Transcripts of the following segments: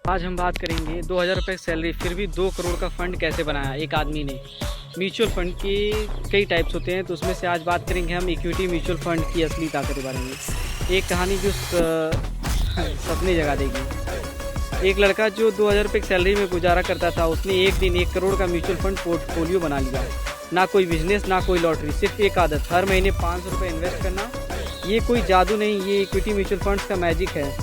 आज हम बात करेंगे 2000 रुपये सैलरी फिर भी 2 करोड़ का फ़ंड कैसे बनाया एक आदमी ने। म्यूचुअल फ़ंड के कई टाइप्स होते हैं, तो उसमें से आज बात करेंगे हम इक्विटी म्यूचुअल फ़ंड की असली ताकत के बारे में। एक कहानी जो सपने जगा देगी। एक लड़का जो 2000 रुपये की सैलरी में गुजारा करता था, उसने एक दिन 1 करोड़ का म्यूचुअल फ़ंड पोर्टफोलियो बना लिया। ना कोई बिजनेस, ना कोई लॉटरी, सिर्फ एक आदत, हर महीने 500 रुपये इन्वेस्ट करना। ये कोई जादू नहीं, ये इक्विटी म्यूचुअल फंड्स का मैजिक है।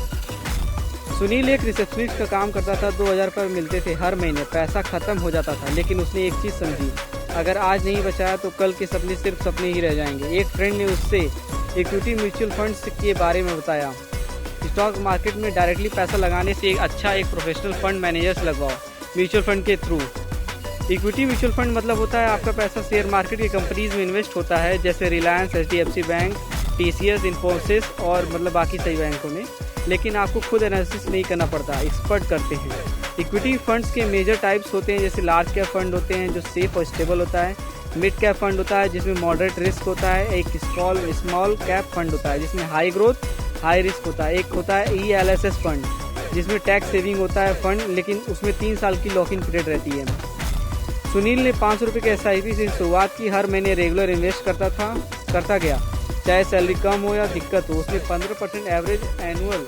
सुनील एक रिसेप्शनिस्ट का काम करता था, 2000 रुपये मिलते थे हर महीने। पैसा ख़त्म हो जाता था, लेकिन उसने एक चीज़ समझी, अगर आज नहीं बचाया तो कल के सपने सिर्फ सपने ही रह जाएंगे। एक फ्रेंड ने उससे इक्विटी म्यूचुअल फंड्स के बारे में बताया। स्टॉक मार्केट में डायरेक्टली पैसा लगाने से एक प्रोफेशनल फंड मैनेजर से लगवाओ म्यूचुअल फंड के थ्रू। इक्विटी म्यूचुअल फंड मतलब होता है आपका पैसा शेयर मार्केट की कंपनीज में इन्वेस्ट होता है, जैसे Reliance, HDFC bank, TCS, Infosys और मतलब बाकी सही बैंकों में। लेकिन आपको खुद एनालिसिस नहीं करना पड़ता, एक्सपर्ट करते हैं। इक्विटी फंड्स के मेजर टाइप्स होते हैं, जैसे लार्ज कैप फंड होते हैं जो सेफ और स्टेबल होता है। मिड कैप फंड होता है जिसमें मॉडरेट रिस्क होता है। एक स्मॉल कैप फंड होता है जिसमें हाई ग्रोथ हाई रिस्क होता है। एक होता है ELSS फंड जिसमें टैक्स सेविंग होता है फंड, लेकिन उसमें 3 साल की लॉक इन पीरियड रहती है। सुनील ने 500 रुपये के SIP से शुरुआत की, हर महीने रेगुलर इन्वेस्ट करता गया, चाहे सैलरी कम हो या दिक्कत हो। उसने 15% एवरेज एनुअल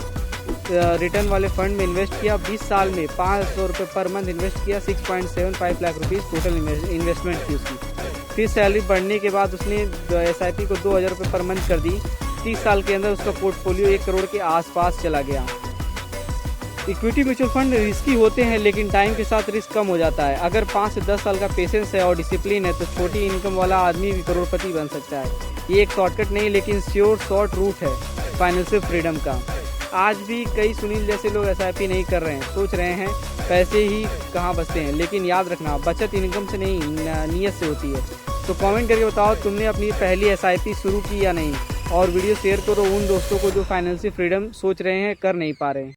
रिटर्न वाले फंड में इन्वेस्ट किया। 20 साल में 500 रुपये पर मंथ इन्वेस्ट किया। 6.75 लाख रुपीज़ टोटल इन्वेस्टमेंट थी उसकी। फिर सैलरी बढ़ने के बाद उसने SIP को 2000 रुपये पर मंथ कर दी। 30 साल के अंदर उसका पोर्टफोलियो 1 करोड़ के आसपास चला गया। इक्विटी म्यूचुअल फंड रिस्की होते हैं, लेकिन टाइम के साथ रिस्क कम हो जाता है। अगर 5 से 10 साल का पेशेंस है और डिसिप्लिन है तो छोटी इनकम वाला आदमी भी करोड़पति बन सकता है। ये एक शॉर्टकट नहीं, लेकिन शॉर्ट रूट है फाइनेंशियल फ्रीडम का। आज भी कई सुनील जैसे लोग SIP नहीं कर रहे हैं, सोच रहे हैं पैसे ही कहाँ बचते हैं। लेकिन याद रखना, बचत इनकम से नहीं, नीयत से होती है। तो कमेंट करके बताओ तुमने अपनी पहली SIP शुरू की या नहीं, और वीडियो शेयर करो उन दोस्तों को जो फाइनेंशियल फ्रीडम सोच रहे हैं, कर नहीं पा रहे हैं।